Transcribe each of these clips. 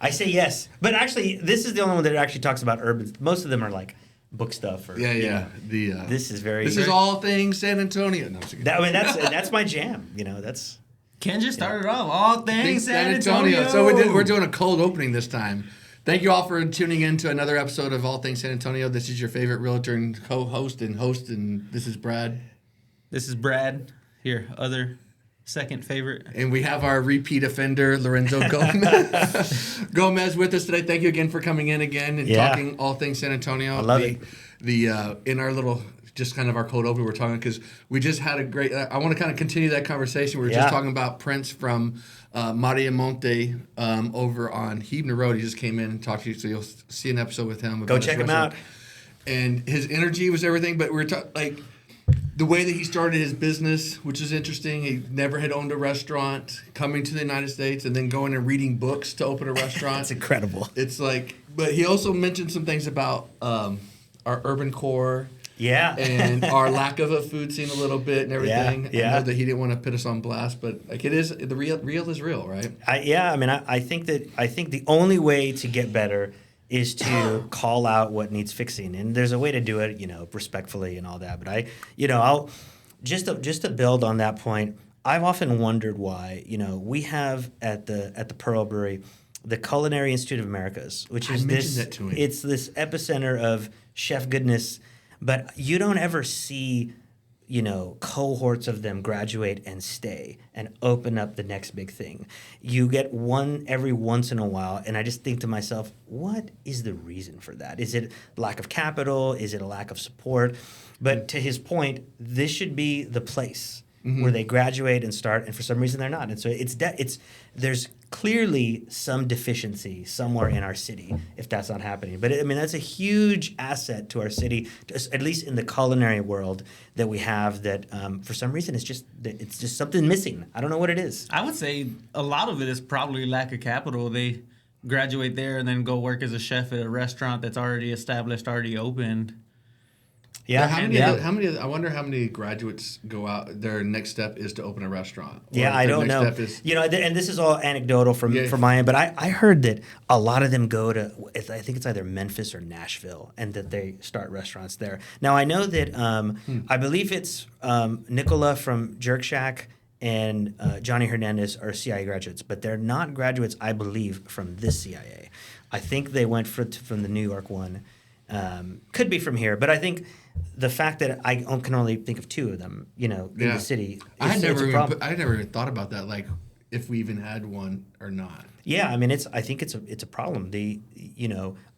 I say yes, but actually, this is the only one that actually talks about urban. Most of them are like book stuff. Or, this is very. This is all things San Antonio. No, that's my jam. That's. Ken just started off all things San Antonio. So we're doing a cold opening this time. Thank you all for tuning in to another episode of All Things San Antonio. This is your favorite realtor and co-host and host, and this is Brad. This is Brad, your other second favorite. And we have our repeat offender, Lorenzo Gomez with us today. Thank you again for coming in again and talking all things San Antonio. I love it. In our little, just kind of our cold open, we're talking because we just had a great, I want to kind of continue that conversation. We were just talking about Prince from Maria Monte over on Huebner Road. He just came in and talked to you, so you'll see an episode with him. Go check him out. And his energy was everything, but we were talking, like, the way that he started his business, which is interesting. He never had owned a restaurant, coming to the United States and then going and reading books to open a restaurant. It's incredible. It's like, but he also mentioned some things about our urban core. Yeah. And our lack of a food scene a little bit and everything. Yeah. I know that he didn't want to put us on blast, but like it is, the real is real, right? I think the only way to get better is to call out what needs fixing, and there's a way to do it, respectfully and all that. But I'll just to build on that point. I've often wondered why, we have at the Pearl Brewery the Culinary Institute of Americas, which is it's this epicenter of chef goodness, but you don't ever see cohorts of them graduate and stay and open up the next big thing. You get one every once in a while, and I just think to myself, what is the reason for that? Is it lack of capital? Is it a lack of support? But to his point, this should be the place where they graduate and start, and for some reason they're not. And so there's clearly some deficiency somewhere in our city if that's not happening. But that's a huge asset to our city, at least in the culinary world that we have. That for some reason it's just something missing. I don't know what it is. I would say a lot of it is probably lack of capital. They graduate there and then go work as a chef at a restaurant that's already established, already opened. Yeah. I wonder how many graduates go out. Their next step is to open a restaurant. I don't know. And this is all anecdotal from my end, but I heard that a lot of them go to, I think it's either Memphis or Nashville, and that they start restaurants there. Now I know that I believe it's Nicola from Jerk Shack and Johnny Hernandez are CIA graduates, but they're not graduates, I believe, from this CIA. I think they went from the New York one. Could be from here, but I think the fact that I can only think of two of them, in the city. I had never even thought about that, like if we even had one or not. Yeah, I think it's a problem.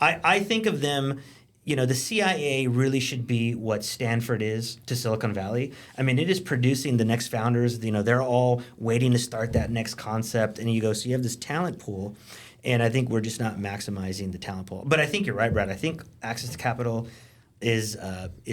I think of them. The CIA really should be what Stanford is to Silicon Valley. It is producing the next founders. They're all waiting to start that next concept, and you have this talent pool. And I think we're just not maximizing the talent pool. But I think you're right, Brad. I think access to capital is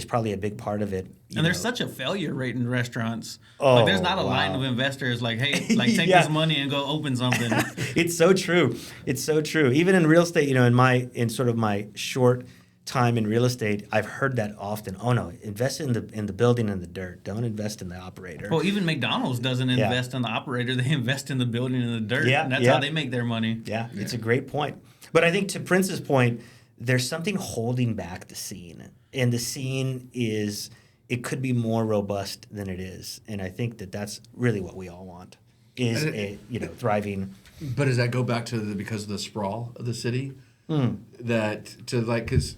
probably a big part of it. And there's such a failure rate in restaurants. There's not a line of investors like, hey, take this money and go open something. It's so true. It's so true. Even in real estate, in sort of my short time in real estate, I've heard that often. Oh no, invest in the building and the dirt. Don't invest in the operator. Well, even McDonald's doesn't invest in the operator. They invest in the building and the dirt. And that's how they make their money. Yeah, it's a great point. But I think to Prince's point, there's something holding back the scene. And the scene it could be more robust than it is. And I think that's really what we all want is thriving. But does that go back to because of the sprawl of the city? Because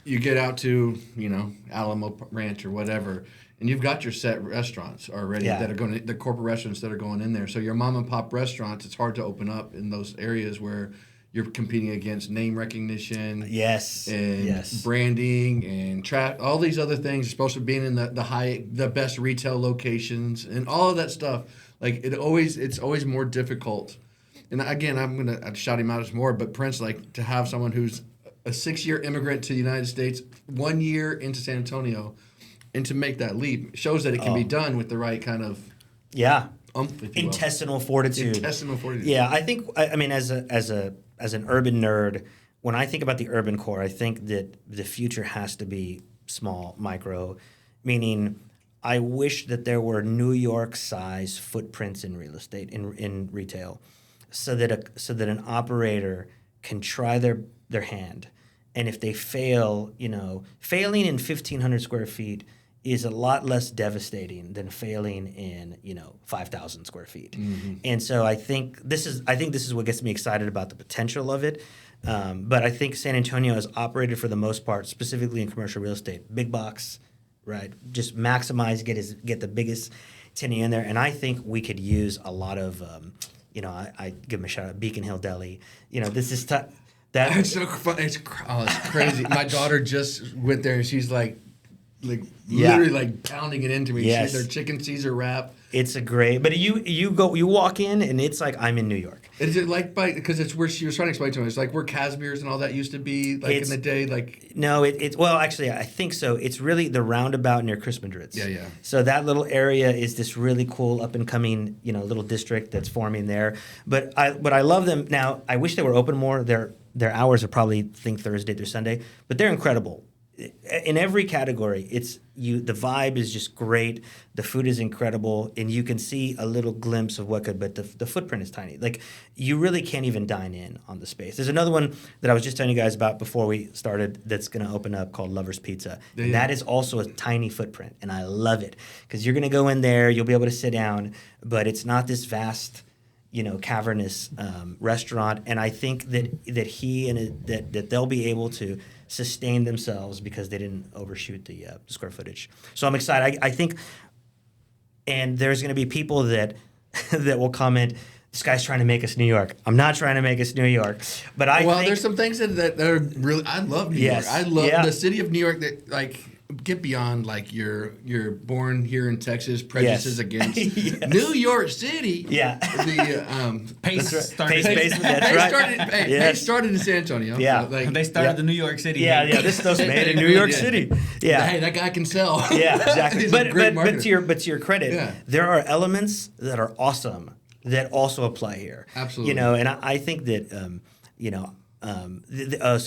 you get out to, Alamo Ranch or whatever, and you've got your set restaurants already that are going the corporate restaurants that are going in there. So your mom and pop restaurants, it's hard to open up in those areas where you're competing against name recognition, branding and all these other things. You're supposed to be in the best retail locations and all of that stuff. Like it's always more difficult. And again, I'm gonna shout him out as more, but Prince, to have someone who's a 6-year immigrant to the United States, 1 year into San Antonio, and to make that leap shows that it can be done with the right kind of intestinal fortitude. Yeah, I think as an urban nerd, when I think about the urban core, I think that the future has to be small, micro, meaning I wish that there were New York size footprints in real estate, in retail. so that an operator can try their hand, and if they fail, failing in 1,500 square feet is a lot less devastating than failing in 5,000 square feet. Mm-hmm. And so I think this is what gets me excited about the potential of it. But I think San Antonio has operated for the most part, specifically in commercial real estate, big box, right? Just maximize, get the biggest tenant in there, and I think we could use a lot of, I give them a shout out, Beacon Hill Deli. This is It's so fun. It's crazy. My daughter just went there and she's like literally like pounding it into me. Yes. Their chicken Caesar wrap. It's a great, but you walk in and it's like I'm in New York. Is it like because it's where she was trying to explain to me? It's like where Casimir's and all that used to be, in the day. No, well, actually, I think so. It's really the roundabout near Chris Madrid's. Yeah. So that little area is this really cool up and coming, little district that's forming there. But I love them now. I wish they were open more. Their hours are probably Thursday through Sunday, but they're incredible. In every category, the vibe is just great. The food is incredible, and you can see a little glimpse of what could. But the footprint is tiny. Like you really can't even dine in on the space. There's another one that I was just telling you guys about before we started. That's going to open up called Lover's Pizza. Yeah. And that is also a tiny footprint, and I love it because you're going to go in there. You'll be able to sit down, but it's not this vast, cavernous restaurant. And I think that he and that they'll be able to sustain themselves because they didn't overshoot the square footage. So I'm excited. I think, and there's going to be people that will comment, this guy's trying to make us New York. I'm not trying to make us New York, but I think there's some things that are really. I love New York. I love the city of New York. That get beyond you're born here in Texas, prejudices against New York City. Yeah, the Pace started. Pace started in San Antonio. Yeah, they started the New York City. Yeah, this stuff's made in New York City. Yeah, hey, that guy can sell. Yeah, exactly. but to your credit, there are elements that are awesome that also apply here. Absolutely. And I think that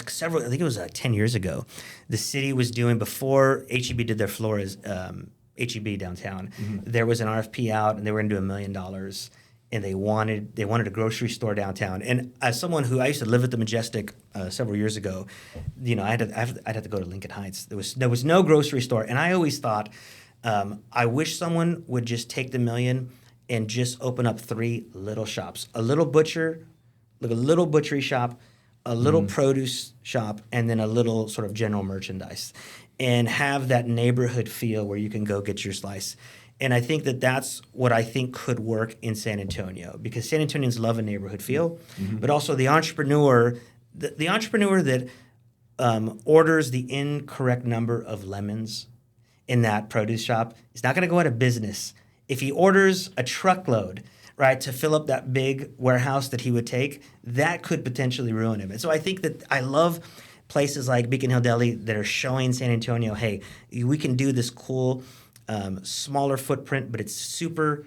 several, I think it was 10 years ago, the city was doing, before HEB did their floors, HEB downtown, there was an RFP out and they were going to do $1 million, and they wanted a grocery store downtown. And as someone who, I used to live at the Majestic several years ago, I'd have to go to Lincoln Heights. There was no grocery store, and I always thought, I wish someone would just take the $1 million and just open up 3 little shops, a little butchery shop, a little produce shop, and then a little sort of general merchandise, and have that neighborhood feel where you can go get your slice. And I think that's what I think could work in San Antonio, because San Antonians love a neighborhood feel, but also the entrepreneur that orders the incorrect number of lemons in that produce shop is not going to go out of business. If he orders a truckload, right, to fill up that big warehouse that he would take, that could potentially ruin him. And so I think that I love places like Beacon Hill Deli that are showing San Antonio, hey, we can do this cool, smaller footprint, but it's super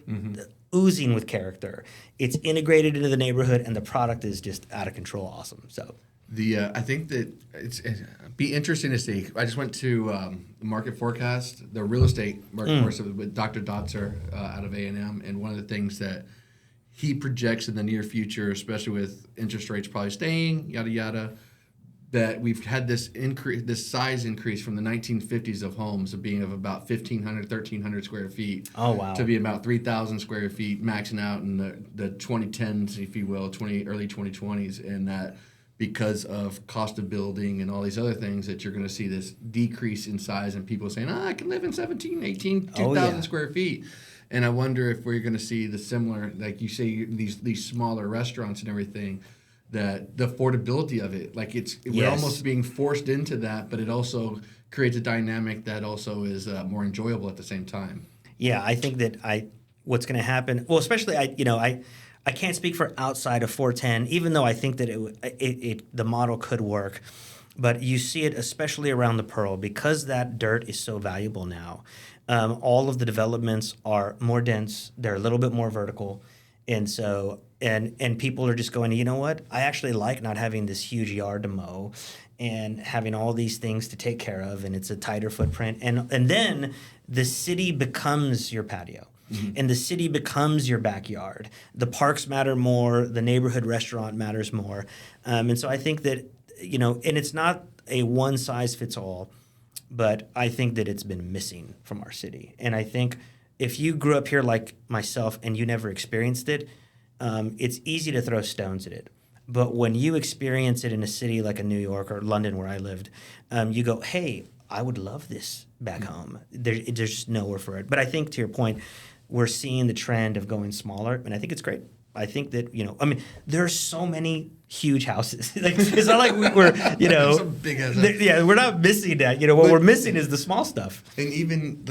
oozing with character. It's integrated into the neighborhood, and the product is just out of control awesome. So I think that it'd be interesting to see. I just went to the market forecast, the real estate market forecast with Dr. Dotzer out of A&M, and one of the things that he projects in the near future, especially with interest rates probably staying, yada yada, that we've had this size increase from the 1950s of homes of being of about 1,500, 1,300 square feet. Oh, wow. To be about 3,000 square feet, maxing out in the 2010s, if you will, early 2020s, and that because of cost of building and all these other things, that you're going to see this decrease in size and people saying, I can live in 17, 18, 2,000 square feet. And I wonder if we're going to see the similar, like you say, these smaller restaurants and everything, that the affordability of it, we're almost being forced into that, but it also creates a dynamic that also is more enjoyable at the same time. Yeah, I think that what's going to happen, well, especially I can't speak for outside of 410, even though I think that the model could work. But you see it especially around the Pearl, because that dirt is so valuable now. All of the developments are more dense. They're a little bit more vertical. And so and people are just going, you know what? I actually like not having this huge yard to mow and having all these things to take care of, and it's a tighter footprint. And then the city becomes your patio. and the city becomes your backyard. The parks matter more. The neighborhood restaurant matters more. And so I think that, and it's not a one size fits all, but I think that it's been missing from our city. And I think if you grew up here like myself and you never experienced it, it's easy to throw stones at it. But when you experience it in a city like a New York or London where I lived, you go, hey, I would love this back home. There's just nowhere for it. But I think, to your point, we're seeing the trend of going smaller, and I think it's great. I think that, there are so many huge houses. Like, it's not like we're, Some big houses. yeah, we're not missing that. What we're missing is the small stuff. And even,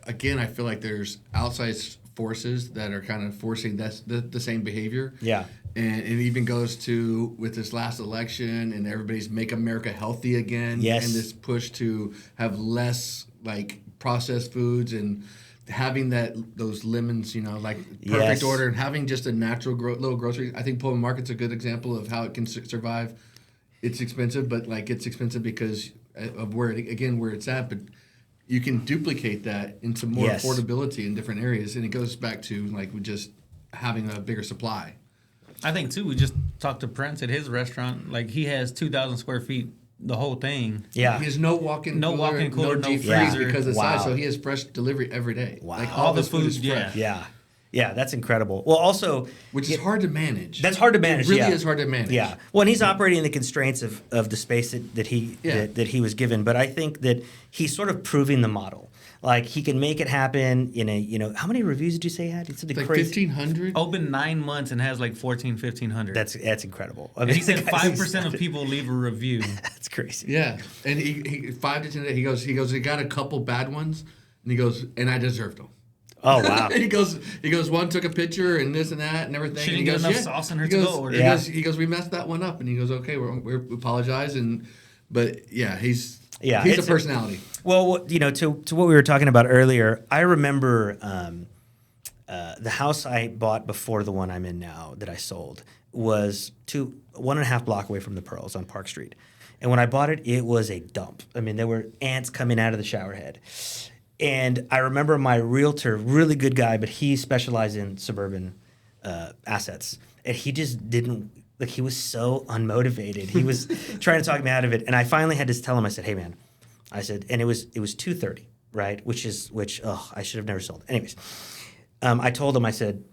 again, I feel like there's outside forces that are kind of forcing the same behavior. Yeah. And it even goes to with this last election and everybody's Make America Healthy Again. Yes. And this push to have less processed foods and having those lemons, perfect Yes. order, and having just a natural little grocery. I think Pullman Market's a good example of how it can survive. It's expensive, but it's expensive because of where it's at. But you can duplicate that into more Yes. affordability in different areas, and it goes back to just having a bigger supply. I think too. We just talked to Prince at his restaurant. Like, he has 2,000 square feet, the whole thing. Yeah. He has no walk-in No cooler, walk-in cooler, no deep freezer. freeze because of Wow. size. So he has fresh delivery every day. Wow. All the his food is food, yeah. fresh, Yeah, that's incredible. Well, also, which is hard to manage. that's hard to manage. It really yeah. is hard to manage. Yeah. Well, and he's operating in the constraints of the space that he Yeah. that he was given. But I think that he's sort of proving the model. Like, he can make it happen in a, how many reviews did you say he had? He said It's like crazy. 1,500. Open 9 months and has 1,500. That's incredible. I And he the said guy's- 5% of people leave a review. That's crazy. Yeah, and he 5 to 10 days. He goes. He got a couple bad ones, and he goes, and I deserved them. Oh, wow. he goes. One took a picture and this and that and everything. She and didn't he get goes, enough sauce in her he goes, to-go order. He Yeah. goes. He goes. We messed that one up, and he goes, okay, we apologize, but yeah, he's a it's personality. Well, to what we were talking about earlier, I remember the house I bought before the one I'm in now that I sold was 1.5 block away from the Pearls on Park Street. And when I bought it, it was a dump. I mean, there were ants coming out of the shower head. And I remember my realtor, really good guy, but he specialized in suburban assets. And he just didn't, he was so unmotivated. He was trying to talk me out of it. And I finally had to tell him, I said, hey, man, I said, and it was $230, right? Which I should have never sold. Anyways, I told him, I said,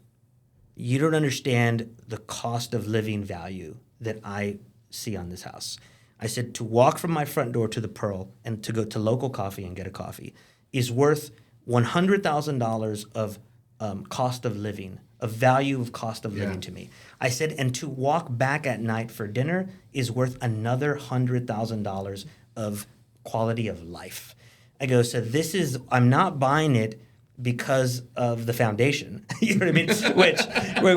you don't understand the cost of living value that I see on this house. I said, to walk from my front door to the Pearl and to go to local coffee and get a coffee is worth $100,000 of cost of living, of value of cost of living to me. I said, and to walk back at night for dinner is worth another $100,000 of quality of life. I go, so I'm not buying it because of the foundation, you know what I mean?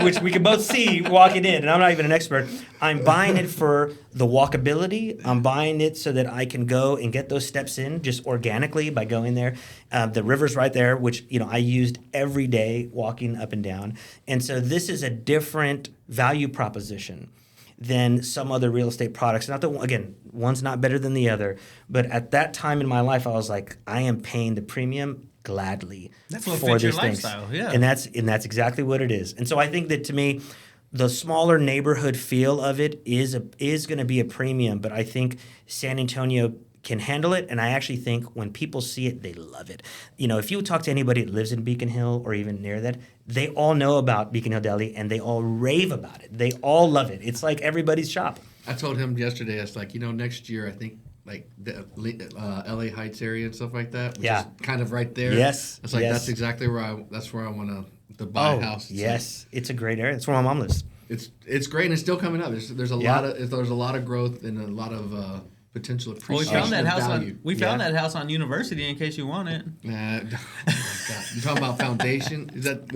Which we can both see walking in, and I'm not even an expert. I'm buying it for the walkability. I'm buying it so that I can go and get those steps in just organically by going there. The river's right there, which I used every day walking up and down. And so this is a different value proposition than some other real estate products. Not that, again, one's not better than the other, but at that time in my life, I was like, I am paying the premium gladly. That's what for fits your these things. lifestyle, yeah. And that's exactly what it is. And so I think that, to me, the smaller neighborhood feel of it is going to be a premium, but I think San Antonio can handle it, and I actually think when people see it, they love it. If you talk to anybody that lives in Beacon Hill or even near that, they all know about Beacon Hill Deli, and they all rave about it. They all love it. It's like everybody's shop. I told him yesterday, I was like, next year, I think, the LA Heights area and stuff like that, which is kind of right there. Yes. It's like, yes. that's exactly where I want to buy a house. Yes. It's a great area. It's where my mom lives. It's great, and it's still coming up. There's a lot of growth and a lot of potential appreciation. Well, we found that house value. that house on University in case you want it. Oh my God. You're talking about foundation? Is that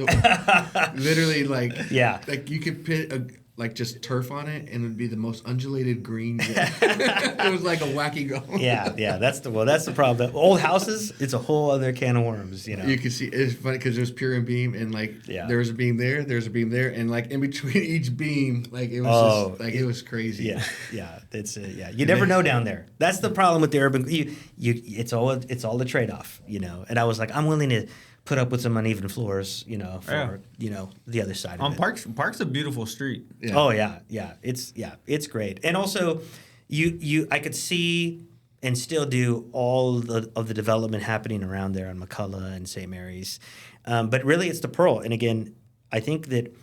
literally like you could put just turf on it and it would be the most undulated green. It was like a wacky go. Yeah. That's the problem. The old houses, it's a whole other can of worms. You can see it's funny because there's pier and beam, and there was a beam there's a beam there, and in between each beam, it was it was crazy. Yeah. It's You never know down there. That's the problem with the urban. It's all a trade off. And I was like, I'm willing to put up with some uneven floors, for Yeah. the other side of it. Park's a beautiful street. Yeah. Oh yeah, it's great. And also, I could see and still do all of the development happening around there on McCullough and St. Mary's, but really it's the Pearl. And again, I think that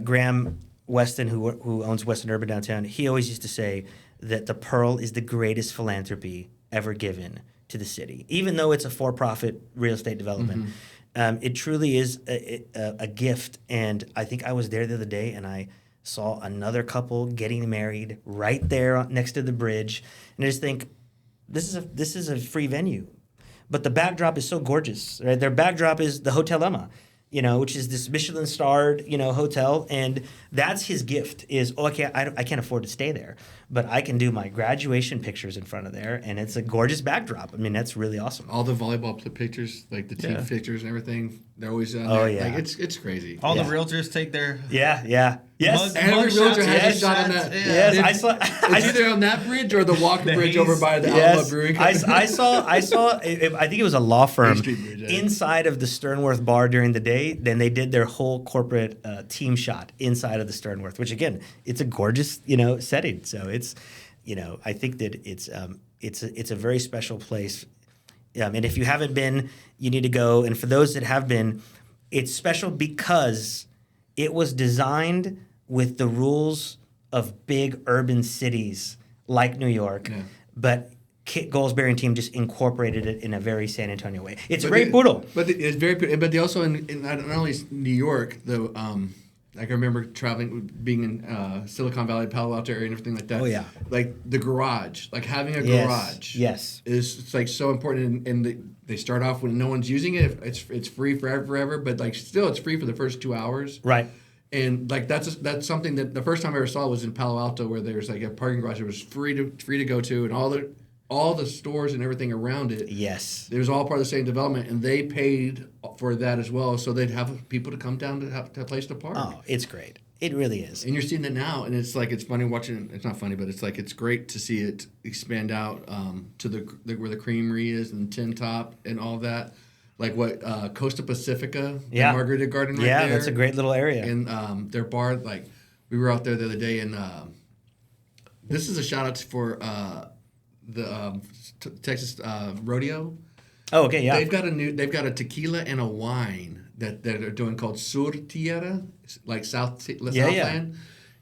Graham Weston, who owns Weston Urban Downtown, he always used to say that the Pearl is the greatest philanthropy ever given to the city, even though it's a for-profit real estate development. It truly is a gift. And I think I was there the other day and I saw another couple getting married right there next to the bridge, and I just think this is a free venue, but the backdrop is so gorgeous. Right, their backdrop is the Hotel Emma, which is this Michelin-starred, hotel, and that's his gift. Is I can't afford to stay there, but I can do my graduation pictures in front of there, and it's a gorgeous backdrop. I mean, that's really awesome. All the volleyball pictures, like the team Yeah. pictures and everything, they're always on Oh, there. yeah. Like, it's crazy. All Yeah. the realtors take their Yeah. Yes. Mug- Every mug realtor shots, has yes, a shot on shots, that. yeah. Yes, I saw. It's either on that bridge or the Walker The Bridge Hayes- over by the Outlaw Yes, Brewing. I saw. I think it was a law firm Street Bridge, yeah. inside of the Sternworth bar during the day. Then they did their whole corporate team shot inside of the Sternworth, which again, it's a gorgeous setting. So it's I think that it's a very special place. And if you haven't been, you need to go. And for those that have been, it's special because it was designed with the rules of big urban cities like New York, but Kit Goldsberry and team just incorporated it in a very San Antonio way. It's very brutal. But it's very, but they also in not only New York, though. Like I remember traveling, being in Silicon Valley, Palo Alto area, and everything like that. Oh, yeah. Like the garage, like having a Yes. garage. Yes. It's like so important, and they start off when no one's using it. It's free forever, but like still, it's free for the first 2 hours. Right. And like that's something that the first time I ever saw was in Palo Alto, where there's like a parking garage that was free to go to, and all the stores and everything around it. Yes. It was all part of the same development, and they paid for that as well, so they'd have people to come down to have a place to park. Oh, it's great. It really is. And you're seeing it now, and it's like it's funny watching. It's not funny, but it's like it's great to see it expand out to the where the creamery is and Tin Top and all that. Like what Costa Pacifica, the Margarita Garden right there. Yeah, that's a great little area. And their bar, like we were out there the other day, and this is a shout out for the Texas Rodeo. Oh, okay, yeah. They've got a tequila and a wine that they're doing called Sur Tierra, like Southland.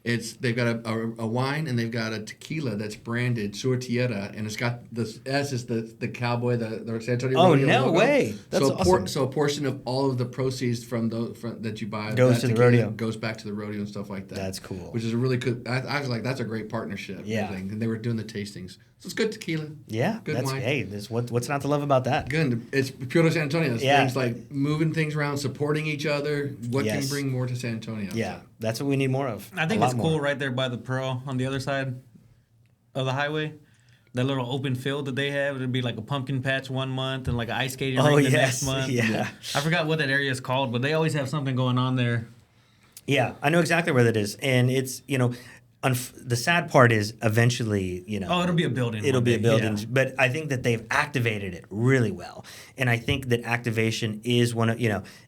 They've got a wine and they've got a tequila that's branded Sur Tierra, and it's got the S is the cowboy, the San Antonio. Oh, Rodeo no logo. way. That's awesome. So a portion of all of the proceeds from that you buy Goes that to the tequila rodeo. goes back to the rodeo and stuff like that. That's cool. Which is a really good. I was like, that's a great partnership. Yeah. And they were doing the tastings. So it's good tequila. Yeah, Good that's wine. hey. What's not to love about that? Good. It's pure San Antonio. It's Yeah. things like moving things around, supporting each other. What can Yes. bring more to San Antonio? Yeah, that's what we need more of. I think A it's lot cool more. right there by the Pearl on the other side of the highway. That little open field that they have, it'd be like a pumpkin patch one month and like an ice skating Oh, rink the yes. next month. Yeah. I forgot what that area is called, but they always have something going on there. Yeah, I know exactly where that is, and it's the sad part is eventually Oh, it'll be a building. It'll one be a day, building, yeah. but I think that they've activated it really well, and I think that activation is one of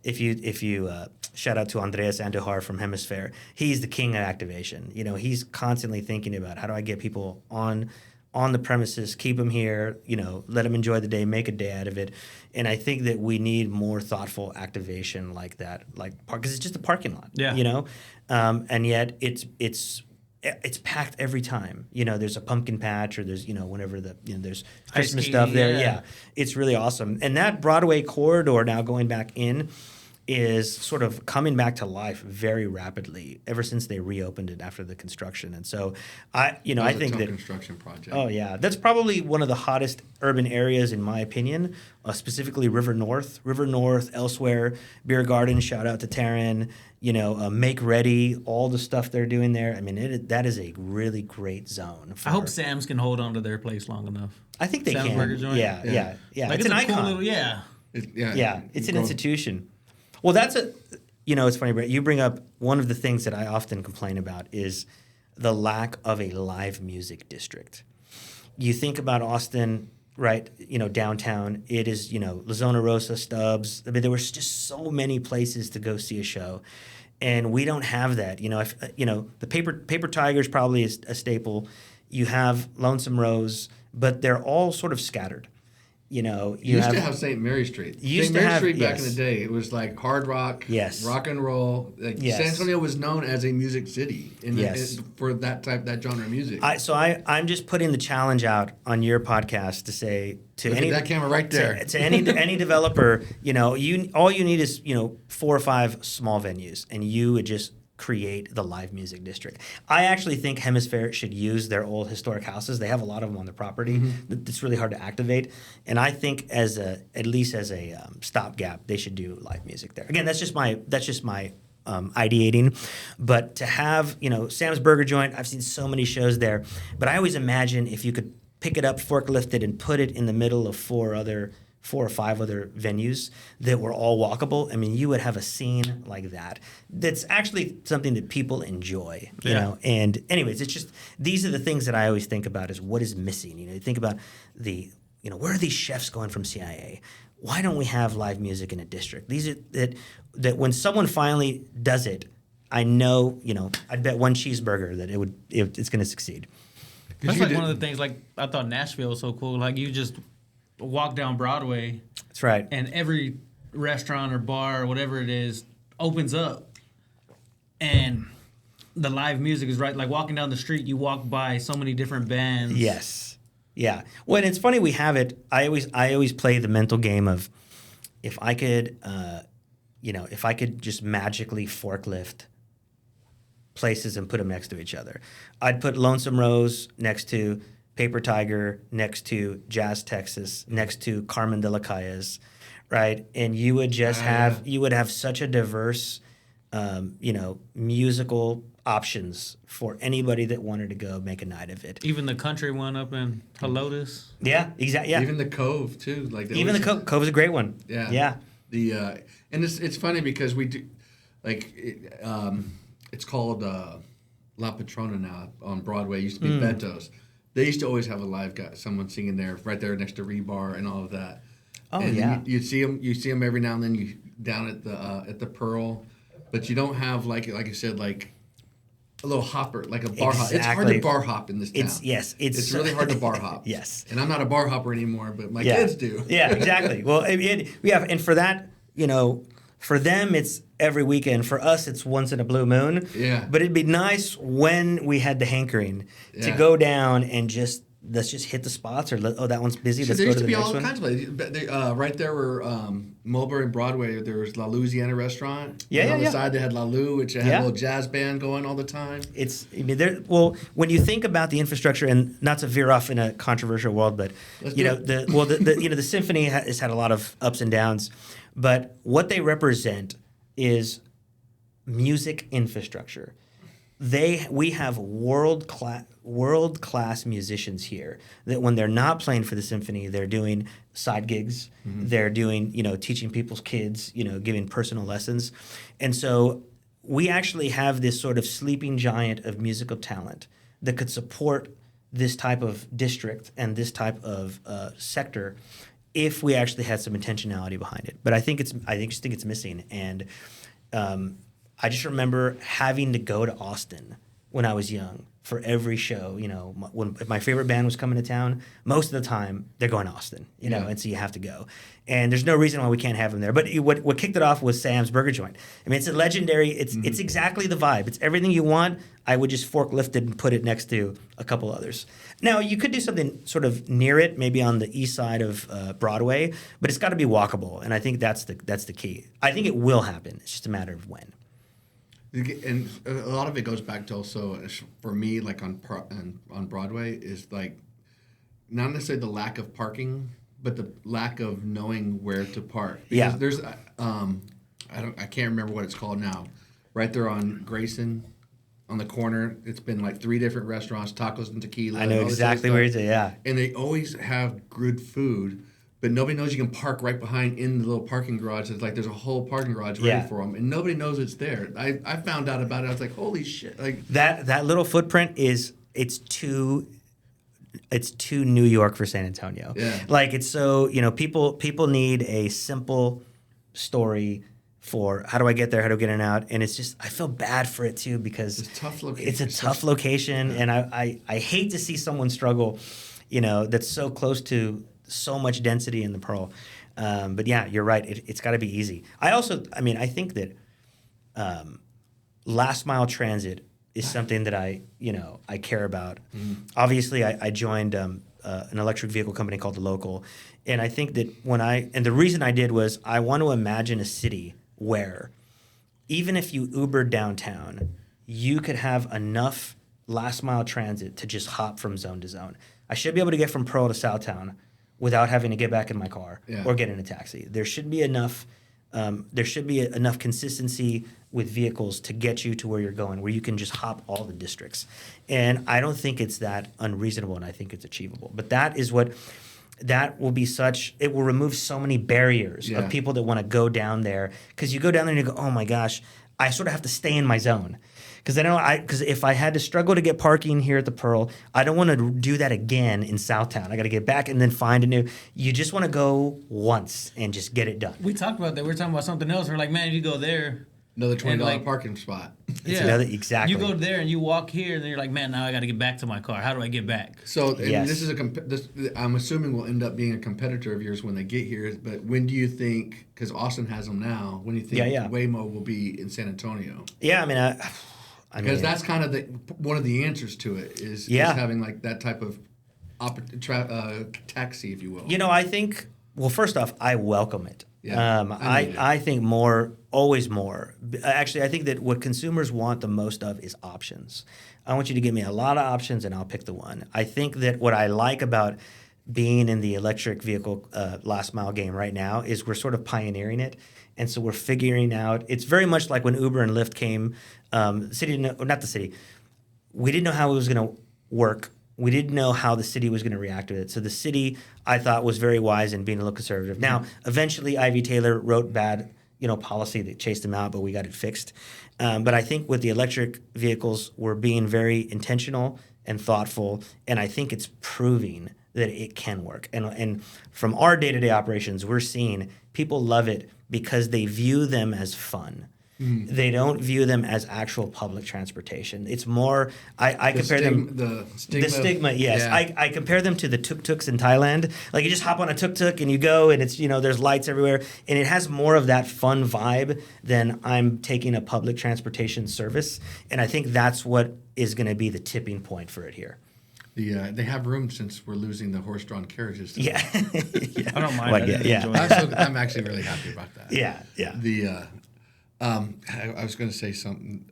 if you shout out to Andreas Andujar from Hemisphere, he's the king of activation. He's constantly thinking about how do I get people on the premises, keep them here, let them enjoy the day, make a day out of it, and I think that we need more thoughtful activation like that, because it's just a parking lot, Yeah. And yet it's packed every time. There's a pumpkin patch, or there's whenever there's Christmas skating, stuff there. yeah. Yeah, it's really awesome. And that Broadway corridor now going back in is sort of coming back to life very rapidly ever since they reopened it after the construction. And so I think that construction project. Oh yeah, that's probably one of the hottest urban areas in my opinion. Specifically River North, elsewhere, Beer Garden. Shout out to Taryn. Make Ready, all the stuff they're doing there. I mean, that is a really great zone. I hope Sam's can hold on to their place long enough. I think they Sam's can. Burger Joint? Yeah. Like It's an a icon. cool little, yeah. It's an institution. Well, that's it's funny, Brett. You bring up one of the things that I often complain about is the lack of a live music district. You think about Austin, right, downtown. It is, La Zona Rosa, Stubbs. I mean, there was just so many places to go see a show. And we don't have that. If the Paper Tiger's probably is a staple. You have Lonesome Rose, but they're all sort of scattered. You used to have St. Mary Street. St. Mary Street back in the day, it was like hard rock, rock and roll. Like San Antonio was known as a music city for that genre of music. I'm just putting the challenge out on your podcast to say to Look any at that camera right there. To any developer, all you need is 4 or 5 small venues, and you would just create the live music district. I actually think Hemisphere should use their old historic houses. They have a lot of them on their property. It's really hard to activate, and I think at least as a stopgap, they should do live music there. Again, that's just my ideating, but to have Sam's Burger Joint, I've seen so many shows there, but I always imagine if you could pick it up, forklift it, and put it in the middle of 4 or 5 other venues that were all walkable. I mean, you would have a scene like that. That's actually something that people enjoy, you know. And anyways, it's just these are the things that I always think about is what is missing. You think about where are these chefs going from CIA? Why don't we have live music in a district? These are that when someone finally does it, I know, I'd bet one cheeseburger that it's going to succeed. That's like one of the things. Like I thought Nashville was so cool. Like you just walk down Broadway. That's right. And every restaurant or bar or whatever it is opens up, and the live music is right. Like walking down the street, you walk by so many different bands. Yes. Yeah. Well, and it's funny we have it. I always play the mental game of if I could, if I could just magically forklift places and put them next to each other. I'd put Lonesome Rose next to Paper Tiger, next to Jazz Texas, next to Carmen de la Calles, right? And you would just you would have such a diverse, musical options for anybody that wanted to go make a night of it. Even the country one up in Helotes. Yeah, exactly. Yeah. Even the Cove too. Like even the Cove is a great one. Yeah. Yeah. And it's funny because we do it's called La Patrona now on Broadway. It used to be Beto's. They used to always have a live guy, someone singing there, right there next to Rebar and all of that. Oh, and yeah. You see them every now and then. You down at the Pearl, but you don't have like I said, like a little hopper, like a bar hop. It's hard to bar hop in this town. It's really hard to bar hop. Yes. And I'm not a bar hopper anymore, but my kids do. Yeah, exactly. Well, and for that, for them it's every weekend. For us, it's once in a blue moon. Yeah. But it'd be nice when we had the hankering to go down and let's just hit the spots, or that one's busy. Let's go to the next one. There used to be all kinds of places. Right there where Mulberry and Broadway, there was La Louisiana restaurant. Yeah, on the side they had La Lou, which had a little jazz band going all the time. When you think about the infrastructure, and not to veer off in a controversial world, but the symphony has had a lot of ups and downs, but what they represent is music infrastructure. We have world class musicians here that when they're not playing for the symphony, they're doing side gigs. Mm-hmm. They're doing teaching people's kids, giving personal lessons, and so we actually have this sort of sleeping giant of musical talent that could support this type of district and this type of sector if we actually had some intentionality behind it. But I just think it's missing, and I just remember having to go to Austin when I was young for every show. If my favorite band was coming to town, most of the time they're going to Austin, and so you have to go. And there's no reason why we can't have them there. But what kicked it off was Sam's Burger Joint. I mean, it's a legendary. It's exactly the vibe. It's everything you want. I would just forklift it and put it next to a couple others. Now you could do something sort of near it, maybe on the east side of Broadway, but it's got to be walkable. And I think that's the key. I think it will happen. It's just a matter of when. And a lot of it goes back to also, for me, like on Broadway, is like not necessarily the lack of parking, but the lack of knowing where to park. Because there's I can't remember what it's called now. Right there on Grayson, on the corner, it's been like 3 different restaurants, tacos and tequila. I know exactly where it's at. Yeah. And they always have good food. But nobody knows you can park right behind in the little parking garage. It's like there's a whole parking garage ready for them, and nobody knows it's there. I found out about it. I was like, holy shit! Like that little footprint it's too too New York for San Antonio. Yeah. Like it's so, people need a simple story for how do I get there, how do I get in and out, and it's just I feel bad for it too because It's a tough location. It's a tough location, and I hate to see someone struggle, that's so close to so much density in the Pearl. But yeah, you're right. It's got to be easy. I think that last mile transit is something that I care about. Obviously, I joined an electric vehicle company called The Local, and I think that the reason I did was I want to imagine a city where even if you Uber downtown, you could have enough last mile transit to just hop from zone to zone. I should be able to get from Pearl to Southtown without having to get back in my car or get in a taxi. There should be enough. Enough consistency with vehicles to get you to where you're going, where you can just hop all the districts. And I don't think it's that unreasonable, and I think it's achievable. But that will be it will remove so many barriers of people that want to go down there. Because you go down there and you go, oh my gosh, I sort of have to stay in my zone. Because if I had to struggle to get parking here at the Pearl, I don't want to do that again in Southtown. I got to get back and then find a new. You just want to go once and just get it done. We talked about that. We were talking about something else. We're like, man, if you go there, another $20 parking spot. Exactly. You go there and you walk here, and then you're like, man, now I got to get back to my car. How do I get back? So this is I'm assuming will end up being a competitor of yours when they get here. But when do you think? Because Austin has them now. When do you think Waymo will be in San Antonio? Yeah, because that's kind of one of the answers to it is having like that type of taxi, if you will. I think. Well, first off, I welcome it. Yeah, I think always more. Actually, I think that what consumers want the most of is options. I want you to give me a lot of options, and I'll pick the one. I think that what I like about being in the electric vehicle last mile game right now is we're sort of pioneering it. And so we're figuring out, it's very much like when Uber and Lyft came, not the city, we didn't know how it was going to work. We didn't know how the city was going to react to it. So the city, I thought, was very wise in being a little conservative. Now, eventually, Ivy Taylor wrote bad policy that chased him out, but we got it fixed. But I think with the electric vehicles, we're being very intentional and thoughtful, and I think it's proving that it can work. And from our day-to-day operations, we're seeing people love it because they view them as fun. They don't view them as actual public transportation. It's more, I compare them. The stigma, yes. Yeah. I compare them to the tuk-tuks in Thailand. Like you just hop on a tuk-tuk and you go and it's, there's lights everywhere. And it has more of that fun vibe than I'm taking a public transportation service. And I think that's what is going to be the tipping point for it here. They have room since we're losing the horse-drawn carriages. Yeah. I don't mind. I'm actually really happy about that. Yeah. I was going to say something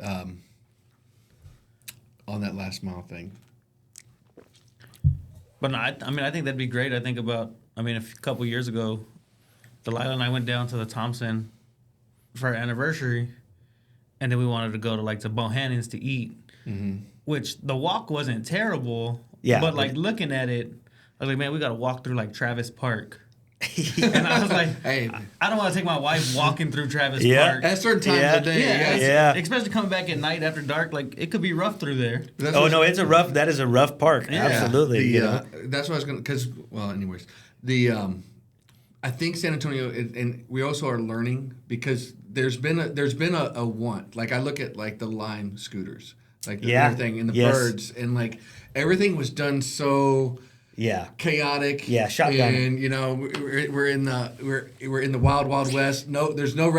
on that last mile thing. But no, I think that'd be great. I think about, a couple years ago, Delilah and I went down to the Thompson for our anniversary, and then we wanted to go to Bohannon's to eat, which the walk wasn't terrible. Yeah. But looking at it, I was like, man, we got to walk through Travis Park. And I was like, hey, I don't want to take my wife walking through Travis Park. At certain times of the day. Yeah. Especially coming back at night after dark. It could be rough through there. That is a rough park. Yeah. Absolutely. That's what I was going to, anyways, I think San Antonio, and we also are learning because there's been a want. I look at the Lime scooters, everything, and the birds, and everything was done so chaotic. Yeah, shotgun. And we're in the wild west. No, there's no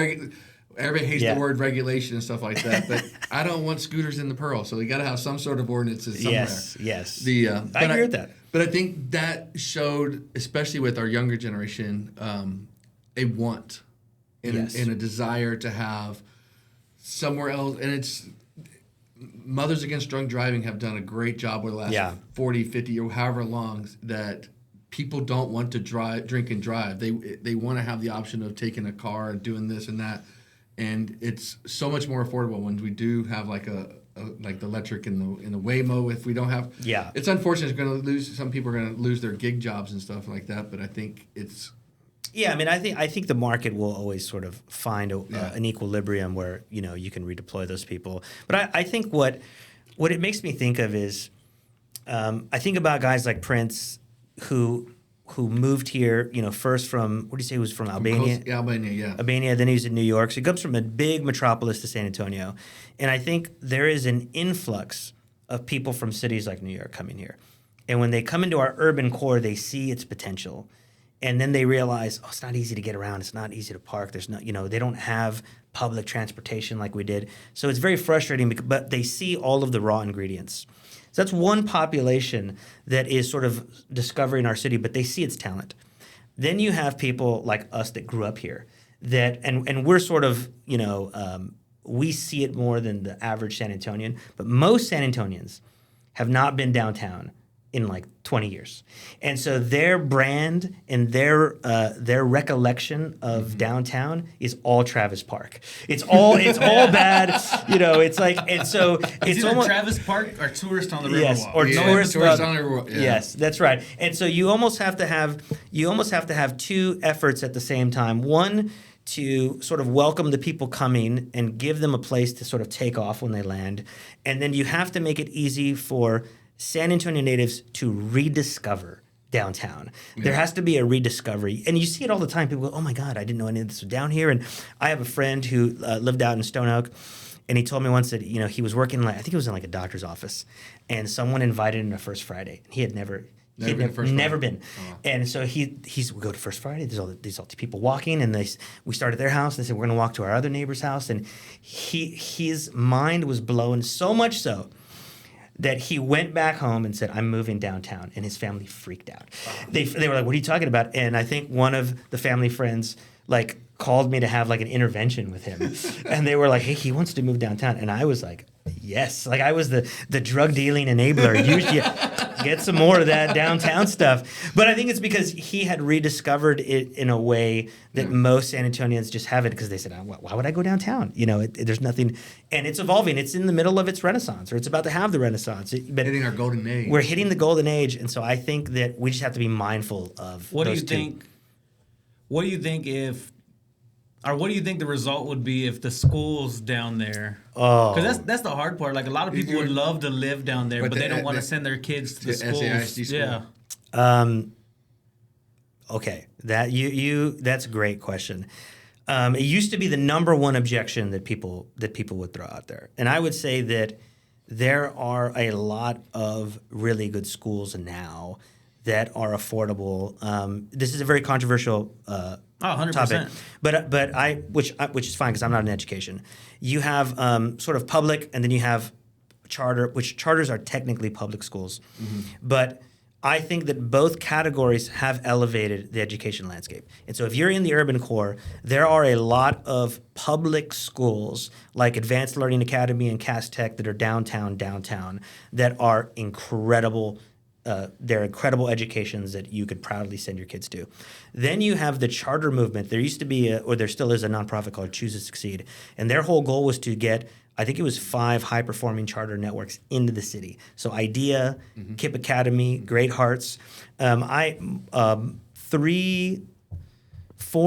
everybody hates the word regulation and stuff like that, but I don't want scooters in the Pearl, so we got to have some sort of ordinances somewhere. Yes. I agree with that. But I think that showed, especially with our younger generation, a want and a desire to have somewhere else. And it's Mothers Against Drunk Driving have done a great job over the last 40, 50 or however long that people don't want to drink and drive. They want to have the option of taking a car and doing this and that. And it's so much more affordable when we do have the electric in the Waymo. If we don't have, it's unfortunate. It's going to lose. Some people are going to lose their gig jobs and stuff like that. But I think it's. Yeah, I think the market will always sort of find an equilibrium where you can redeploy those people. But I think what it makes me think of is I think about guys like Prince who moved here, first from, what do you say he was from, Albania? Albania, yeah. Albania, then he was in New York. So he comes from a big metropolis to San Antonio. And I think there is an influx of people from cities like New York coming here. And when they come into our urban core, they see its potential. And then they realize, it's not easy to get around. It's not easy to park. There's not, they don't have public transportation like we did. So it's very frustrating, but they see all of the raw ingredients. So that's one population that is sort of discovering our city, but they see its talent. Then you have people like us that grew up here that, and we're sort of, we see it more than the average San Antonian, but most San Antonians have not been downtown in like 20 years. And so their brand and their recollection of downtown is all Travis Park. It's all bad, it's like, and so it's almost Travis Park or Tourist on the Riverwalk. Yes, or Tourist on the Riverwalk. Yeah. Yes, that's right. And so you almost have to have two efforts at the same time. One, to sort of welcome the people coming and give them a place to sort of take off when they land. And then you have to make it easy for San Antonio natives to rediscover downtown. Yeah. There has to be a rediscovery. And you see it all the time. People go, oh my God, I didn't know any of this was down here. And I have a friend who lived out in Stone Oak, and he told me once that, he was working, I think it was in like a doctor's office, and someone invited him to First Friday. He had never been. Oh. And so we go to First Friday. There's all these people walking, and we started their house. They said, we're going to walk to our other neighbor's house. And his mind was blown, so much so that he went back home and said, I'm moving downtown. And his family freaked out. Wow. They were like, what are you talking about? And I think one of the family friends called me to have an intervention with him. And they were like, hey, he wants to move downtown. And I was like, yes. I was the drug dealing enabler. Usually get some more of that downtown stuff. But I think it's because he had rediscovered it in a way that most San Antonians just haven't, because they said, why would I go downtown? There's nothing. And it's evolving. It's in the middle of its renaissance, or it's about to have the renaissance. But hitting our golden age. We're hitting the golden age. And so I think that we just have to be mindful of what those do you think? What do you think what do you think the result would be if the schools down there? Oh, because that's the hard part. A lot of people would love to live down there, but they don't want to send their kids to the schools. SAISD school. Yeah. Okay, that's a great question. It used to be the number one objection that people would throw out there, and I would say that there are a lot of really good schools now that are affordable. This is a very controversial 100%. topic, but which is fine because I'm not in education. You have sort of public, and then you have charter, which charters are technically public schools, but I think that both categories have elevated the education landscape. And so if you're in the urban core, there are a lot of public schools like Advanced Learning Academy and Cass Tech that are downtown that are incredible. They're incredible educations that you could proudly send your kids to. Then you have the charter movement. There used to be, or there still is, a nonprofit called Choose to Succeed. And their whole goal was to get, I think it was 5 high-performing charter networks into the city. So IDEA, KIPP Academy, Great Hearts. 4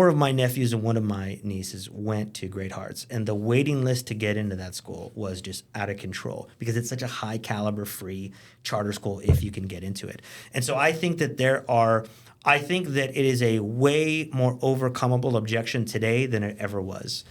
of my nephews and 1 of my nieces went to Great Hearts, and the waiting list to get into that school was just out of control because it's such a high caliber free charter school if you can get into it. And so I think that it is a way more overcomable objection today than it ever was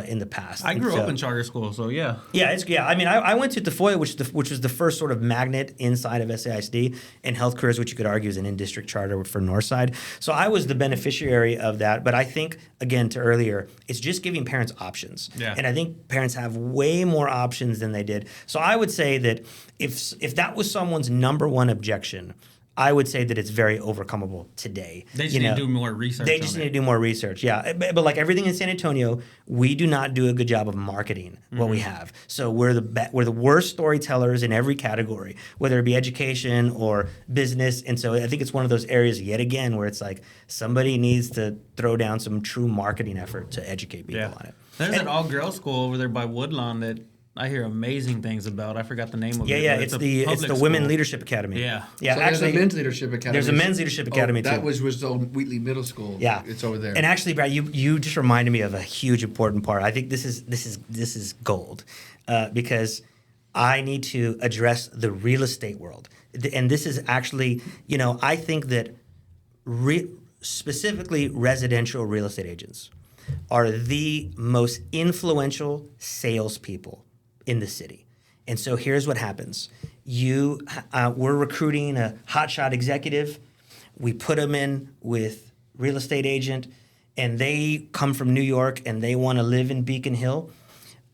in the past. I grew up in charter school, so yeah. Yeah, I mean, I went to Tafoya, which was the first sort of magnet inside of SAISD, and Health Careers, which you could argue is an in-district charter for Northside. So I was the beneficiary of that. But I think, again, to earlier, it's just giving parents options. Yeah. And I think parents have way more options than they did. So I would say that if that was someone's number one objection, I would say that it's very overcomable today. They just need to do more research. They just need to do more research, yeah. But like everything in San Antonio, we do not do a good job of marketing what we have. So we're the worst storytellers in every category, whether it be education or business. And so I think it's one of those areas yet again where it's like somebody needs to throw down some true marketing effort to educate people on it. There's an all-girls school over there by Woodlawn that I hear amazing things about. I forgot the name of it. Yeah, it's the Women Leadership Academy. Yeah. So actually, there's a men's leadership academy. There's a men's leadership academy too. That was the old Wheatley Middle School. Yeah, it's over there. And actually, Brad, you just reminded me of a huge important part. I think this is gold because I need to address the real estate world. and this is actually, I think that specifically residential real estate agents are the most influential salespeople in the city. And so here's what happens. We're recruiting a hotshot executive. We put them in with real estate agent, and they come from New York and they want to live in Beacon Hill.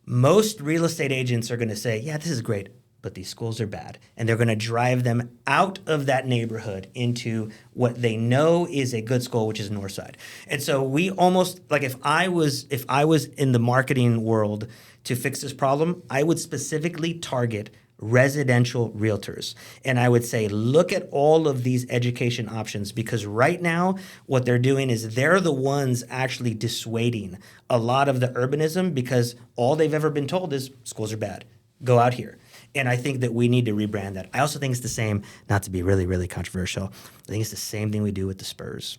Most real estate agents are going to say, yeah, this is great, but these schools are bad. And they're going to drive them out of that neighborhood into what they know is a good school, which is Northside. And so we almost, like if I was in the marketing world to fix this problem, I would specifically target residential realtors. And I would say, look at all of these education options, because right now what they're doing is they're the ones actually dissuading a lot of the urbanism, because all they've ever been told is schools are bad. Go out here. And I think that we need to rebrand that. I also think it's the same, not to be really, really controversial, I think it's the same thing we do with the Spurs.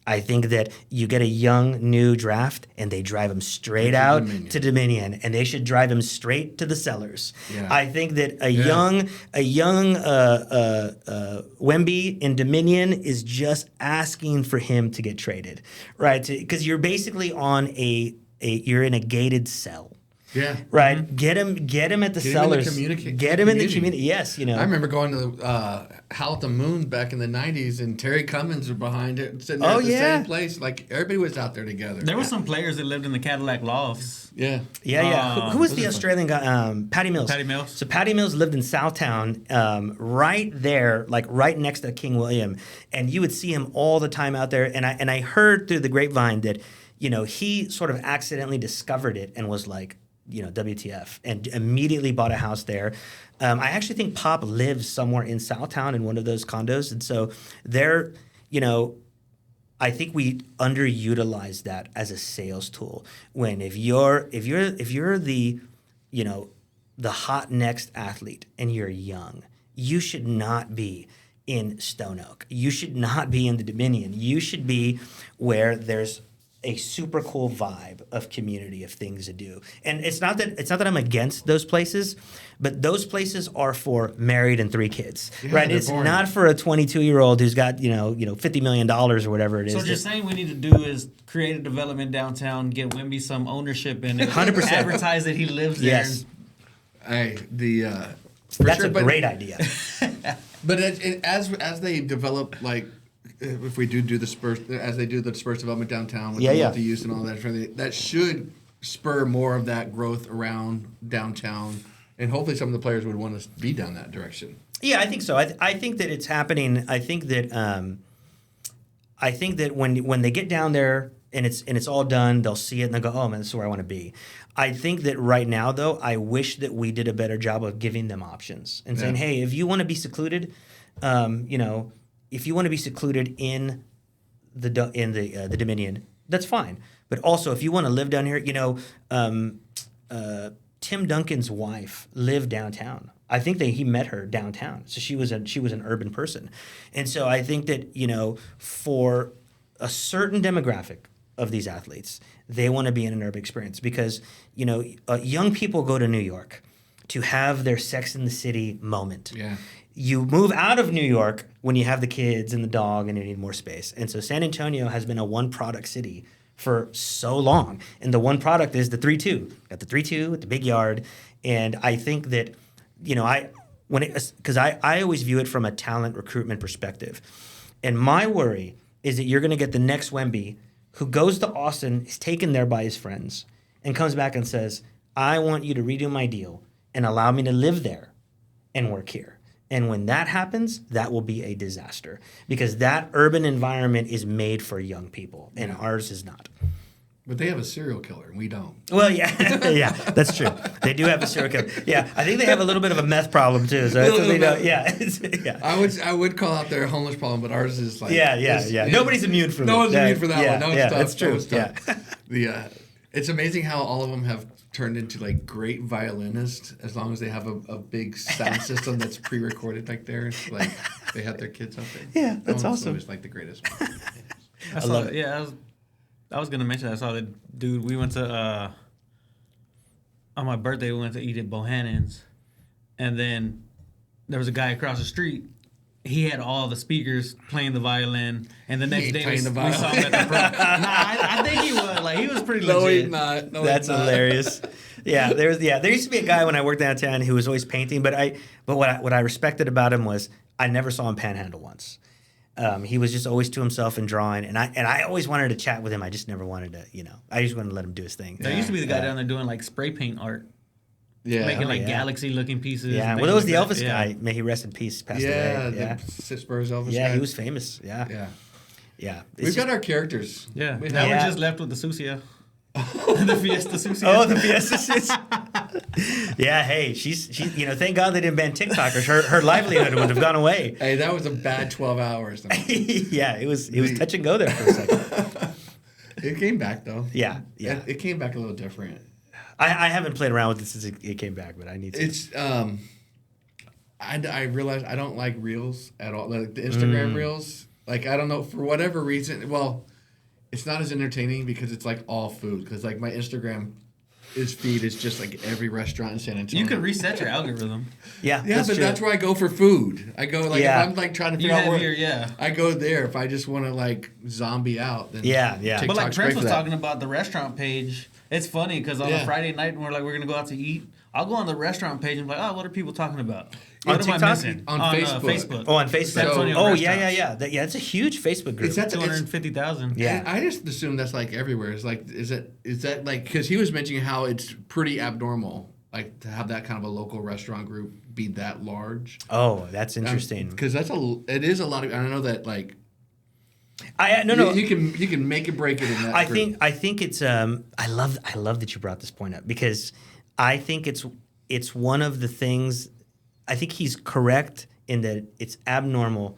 I think that you get a young, new draft, and they drive them straight out to Dominion, and they should drive them straight to the Cellars. Yeah. I think that a young Wemby in Dominion is just asking for him to get traded, right? Because you're basically on you're in a gated cell. Yeah. Right. Mm-hmm. Get him at the Cellars. Get him in the community. Yes. I remember going to Howl at the Moon back in the 90s, and Terry Cummins was behind it, sitting there at the same place. Like, everybody was out there together. There were some players that lived in the Cadillac lofts. Yeah. Yeah. Who was the Australian guy? Patty Mills. So Patty Mills lived in Southtown, right there, like right next to King William. And you would see him all the time out there. And I heard through the grapevine that, he sort of accidentally discovered it and was like, WTF, and immediately bought a house there. I actually think Pop lives somewhere in Southtown in one of those condos. And so there, I think we underutilize that as a sales tool. When if you're the, the hot next athlete and you're young, you should not be in Stone Oak. You should not be in the Dominion. You should be where there's a super cool vibe of community, of things to do. And it's not that I'm against those places, but those places are for married and 3 kids, right? It's boring. Not for a 22-year-old who's got, $50 million or whatever it is. So what you're saying we need to do is create a development downtown, get Wemby some ownership in it, 100%. Advertise that he lives there. Yes. That's a great idea. But as they develop, like, if we do the Spurs, as they do the Spurs development downtown with the multi-use and all that, that should spur more of that growth around downtown, and hopefully some of the players would want to be down that direction. Yeah, I think so. I think that it's happening. I think that when they get down there and it's all done, they'll see it and they'll go, oh man, this is where I want to be. I think that right now, though, I wish that we did a better job of giving them options and saying, hey, if you want to be secluded, if you want to be secluded in the Dominion, that's fine. But also, if you want to live down here, Tim Duncan's wife lived downtown. I think he met her downtown, so she was an urban person, and so I think that for a certain demographic of these athletes, they want to be in an urban experience because young people go to New York to have their Sex in the City moment. Yeah. You move out of New York when you have the kids and the dog and you need more space. And so San Antonio has been a one-product city for so long. And the one product is the 3-2. Got the 3-2 with the big yard. And I think that, because I always view it from a talent recruitment perspective. And my worry is that you're going to get the next Wemby who goes to Austin, is taken there by his friends, and comes back and says, I want you to redo my deal and allow me to live there and work here. And when that happens, that will be a disaster because that urban environment is made for young people and ours is not. But they have a serial killer and we don't. Well, yeah, yeah, that's true. They do have a serial killer. Yeah, I think they have a little bit of a meth problem too. So I would call out their homeless problem, but ours is like Nobody's immune from no one's immune for that one. No, that's true. Yeah, it's amazing how all of them have turned into like great violinists as long as they have a big sound system that's pre-recorded like theirs. Like they have their kids up there. Yeah, that's awesome. It's like the greatest one. I love it. Yeah, I was gonna mention. I saw the dude. We went to on my birthday. We went to eat at Bohannon's, and then there was a guy across the street he had all the speakers playing the violin, and the next ain't day playing the we saw him at the I think he was. Like, he was pretty No, legit. he's not. No, That's he's not. hilarious. There used to be a guy when I worked downtown who was always painting, but what I respected about him was I never saw him panhandle once. He was just always to himself and drawing, and I always wanted to chat with him. I just never wanted to, I just wanted to let him do his thing. There used to be the guy down there doing like spray paint art, Yeah. making like yeah. galaxy looking pieces. Yeah, and well, there was things the like Elvis that. guy. May he rest in peace. Passed Yeah. away. Yeah, The Spurs Elvis yeah, guy. he was famous. Yeah, Yeah. yeah. We've got our characters. Yeah. We Now have- we're Yeah. just left with the Sucia. The Fiesta Sucia. Oh, the Fiesta. Yeah, hey, she's thank God they didn't ban TikTokers. Her livelihood would have gone away. Hey, that was a bad 12 hours. Yeah, it was touch and go there for a second. It came back, though. Yeah. It came back a little different. I haven't played around with it since it came back, but I need to. It's, I realized I don't like reels at all. Like the Instagram reels. Like, I don't know, for whatever reason. Well, it's not as entertaining because it's like all food. Because, like, my Instagram feed is just like every restaurant in San Antonio. You can reset your algorithm. Yeah, Yeah, but true. that's where I go for food. I go like Yeah. if I'm like trying to You figure out have where your I go there. If I just want to like zombie out, then Yeah. TikTok's But like great Prince for was that. talking about the restaurant page. It's funny because on Yeah. a Friday night when we're gonna go out to eat, I'll go on the restaurant page and be like, oh, what are people talking about? On What am I TikTok? missing? On Facebook. Facebook. Oh, on Facebook. San Antonio Oh, yeah. restaurants. It's a huge Facebook group. It's that 250,000. Yeah. And I just assume that's like everywhere. It's like is that like because he was mentioning how it's pretty abnormal like to have that kind of a local restaurant group be that large. Oh, that's interesting. Because it is a lot of. I don't know that like. No. You can make it break it in that. Group. I think it's I love that you brought this point up because I think it's one of the things. I think he's correct in that it's abnormal,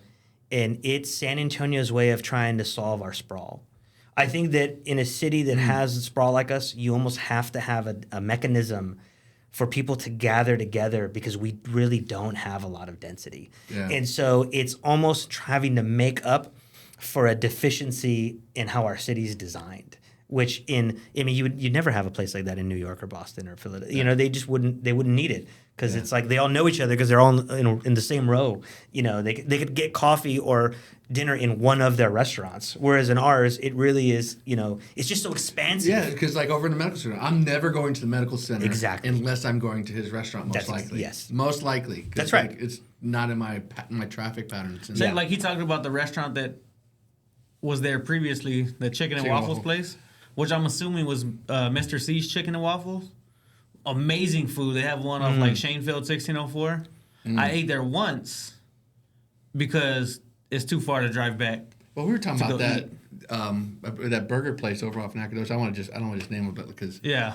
and it's San Antonio's way of trying to solve our sprawl. I think that in a city that has a sprawl like us, you almost have to have a mechanism for people to gather together because we really don't have a lot of density. Yeah. And so it's almost having to make up for a deficiency in how our city's designed. Which you'd never have a place like that in New York or Boston or Philadelphia. They just wouldn't need it because it's like they all know each other because they're all in the same row. They could get coffee or dinner in one of their restaurants, whereas in ours it really is. It's just so expansive. Yeah, because like over in the medical center, I'm never going to the medical center Exactly. unless I'm going to his restaurant. Most That's likely, yes. most likely. 'Cause, That's right. Like, it's not in my traffic patterns. So, like he talked about the restaurant that was there previously, the Chicken and Waffles place, which I'm assuming was Mr. C's Chicken and Waffles. Amazing food. They have one off like Shanefield 1604. I ate there once because it's too far to drive back. Well, we were talking to about go that that burger place over off Nacogdoches. I don't want to just name it because Yeah.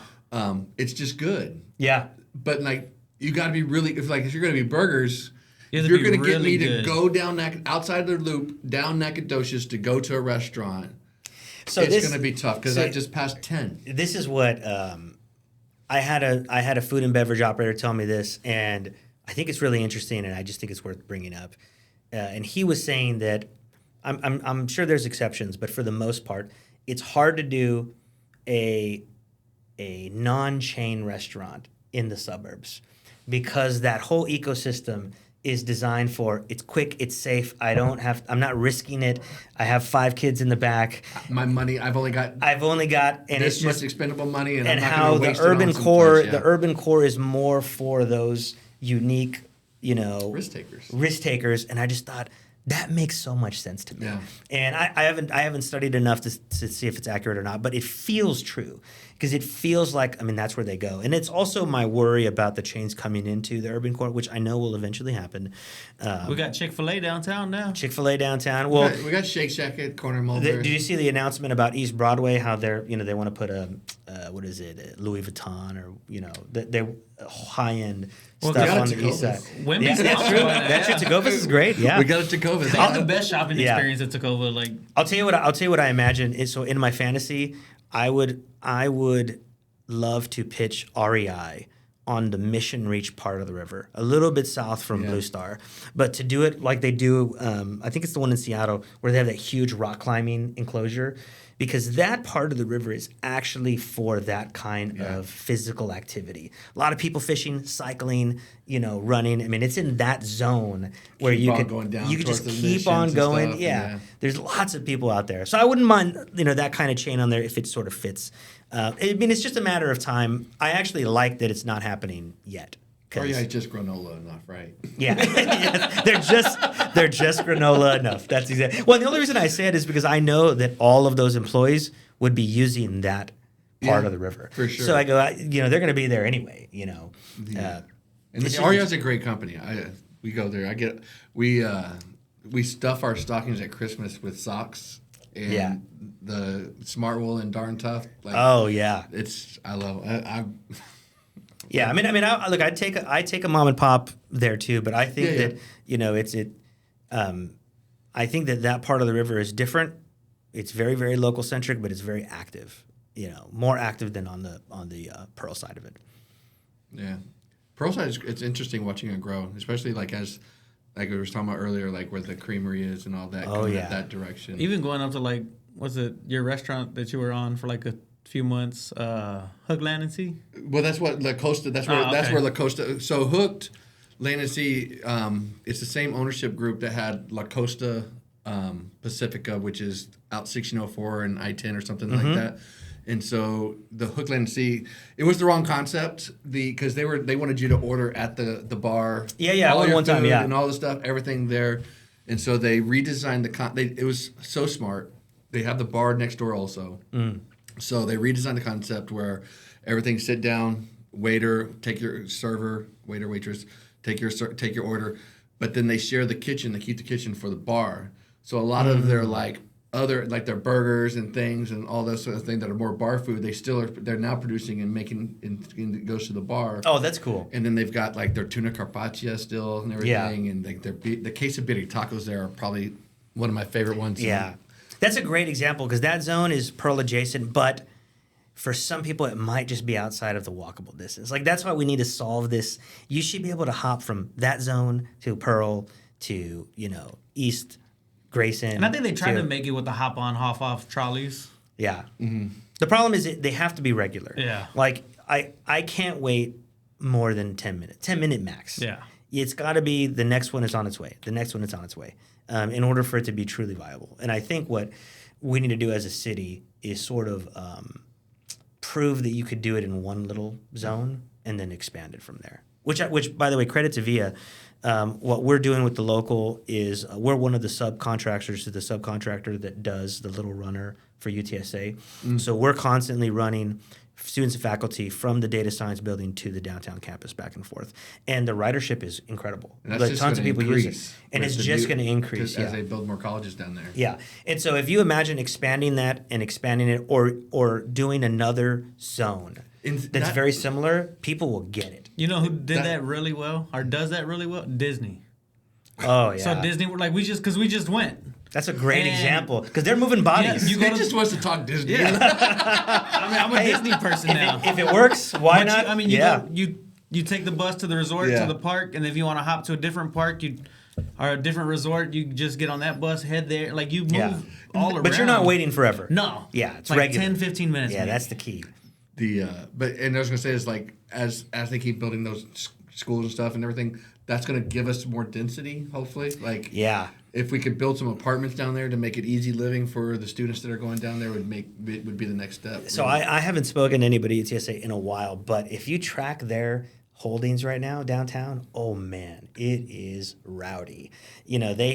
it's just good. Yeah. But like you got to be really if you're going to be burgers. You have If to you're be going to get really me good. to go down outside the loop, down Nacogdoches to go to a restaurant, So it's this going to be tough because I just passed 10. This is what I had a food and beverage operator tell me this, and I think it's really interesting, and I just think it's worth bringing up. And he was saying that I'm sure there's exceptions, but for the most part, it's hard to do a non-chain restaurant in the suburbs because that whole ecosystem is designed for it's quick, it's safe. I'm not risking it. I have 5 kids in the back. My money, I've only got And this it's much just expendable money, and I'm and not how going to the waste it on urban some core place, yeah. the urban core is more for those unique, risk takers. risk takers, and I just thought that makes so much sense to me. Yeah. And I haven't studied enough to see if it's accurate or not, but it feels true because it feels like that's where they go. And it's also my worry about the chains coming into the urban core, which I know will eventually happen. We got Chick-fil-A downtown now. Chick-fil-A downtown. Well, we got Shake Shack at corner Mulberry. did you see the announcement about East Broadway? How they're they want to put a Louis Vuitton or they're high end Well, stuff got on it the east to side. Women's Yeah, that's true. That's true. Tacovas is great. Yeah, We got it to COVID. They had the best shopping Yeah. experience at Tacova. Like, I'll tell you what I imagine is so in my fantasy, I would love to pitch REI on the Mission Reach part of the river, a little bit south from Blue Star, but to do it like they do, I think it's the one in Seattle where they have that huge rock climbing enclosure, because that part of the river is actually for that kind of physical activity. A lot of people fishing, cycling, running. I mean, it's in that zone where you can just keep on going. Yeah. There's lots of people out there. So I wouldn't mind, that kind of chain on there if it sort of fits. It's just a matter of time. I actually like that it's not happening yet. Or just granola enough, right? Yeah, they're just granola enough. That's exactly. Well, the only reason I say it is because I know that all of those employees would be using that part of the river. For sure. So I go, they're going to be there anyway. And REO's a great company. We go there. We stuff our stockings at Christmas with socks. And the Smart Wool and Darn Tough. Oh yeah, I love it. Yeah, I take a mom and pop there too, but I think that I think that part of the river is different. It's very, very local centric, but it's very active. More active than on the Pearl side of it. Yeah, Pearl side it's interesting watching it grow, especially like we were talking about earlier, like where the creamery is and all that. Going at that direction. Even going up to was it your restaurant that you were on for a few months, Hook Land and Sea? Well, that's what La Costa. That's where La Costa. So Hooked Land and Sea. It's the same ownership group that had La Costa Pacifica, which is out 1604 and I-10 or something like that. And so the Hook Land and Sea, it was the wrong concept because they wanted you to order at the bar. Yeah, all one time, and all the stuff, everything there. And so they redesigned it was so smart. They have the bar next door also. So they redesigned the concept where everything sit down, waiter, take your server, waiter, waitress, take your order, but then they share the kitchen. They keep the kitchen for the bar. So a lot of their their burgers and things and all those sort of things that are more bar food, they're now producing and making and it goes to the bar. Oh, that's cool. And then they've got their tuna carpaccia still and everything, and the quesabirri tacos there are probably one of my favorite ones. Yeah. That's a great example because that zone is Pearl adjacent, but for some people it might just be outside of the walkable distance. That's why we need to solve this. You should be able to hop from that zone to Pearl to, East Grayson. And I think they tried to make it with the hop on, hop off trolleys. Yeah. The problem is they have to be regular. Yeah. I can't wait more than 10 minutes. 10-minute max. Yeah. It's got to be the next one is on its way. The next one is on its way. In order for it to be truly viable. And I think what we need to do as a city is sort of prove that you could do it in one little zone and then expand it from there. Which by the way, credit to VIA. What we're doing with the local is we're one of the subcontractors to the subcontractor that does the Little Runner for UTSA. So we're constantly running students and faculty from the data science building to the downtown campus back and forth. And the ridership is incredible. Tons of people use it. And it's just going to increase. As they build more colleges down there. Yeah. And so if you imagine expanding that and expanding it or doing another zone that's very similar, people will get it. You know who did that really well or does that really well? Disney. Oh, yeah. So Disney, we just went. That's a great example because they're moving bodies. Yeah, Nick just wants to talk Disney. Yeah. I'm a Disney person now. If it works, why not? You take the bus to the resort, to the park, and if you want to hop to a different park, or a different resort, you just get on that bus, head there. You move all around. But you're not waiting forever. No. Yeah, it's regular. 10, 15 minutes. Yeah, maybe. that's the key. And I was gonna say is as they keep building those schools and stuff and everything, that's gonna give us more density. Hopefully, if we could build some apartments down there to make it easy living for the students that are going down there, would be the next step. So I haven't spoken to anybody at TSA in a while, but if you track their holdings right now downtown, oh man, it is rowdy. They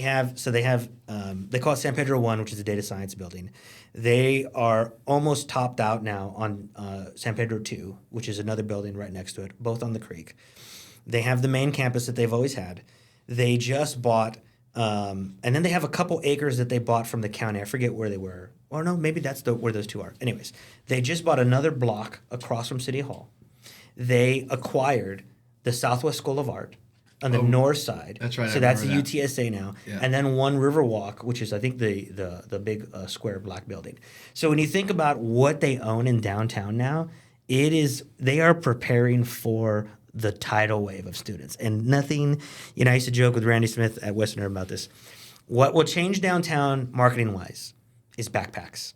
call it San Pedro 1, which is the data science building. They are almost topped out now on San Pedro 2, which is another building right next to it, both on the creek. They have the main campus that they've always had. They just bought, and then they have a couple acres that they bought from the county. I forget where they were. Or no, maybe that's where those two are. Anyways, they just bought another block across from City Hall. They acquired the Southwest School of Art on the north side. That's right. So that's the UTSA now. Yeah. And then One River Walk, which is I think the big square black building. So when you think about what they own in downtown now, they are preparing for the tidal wave of students. And nothing, I used to joke with Randy Smith at Western about this. What will change downtown marketing-wise is backpacks.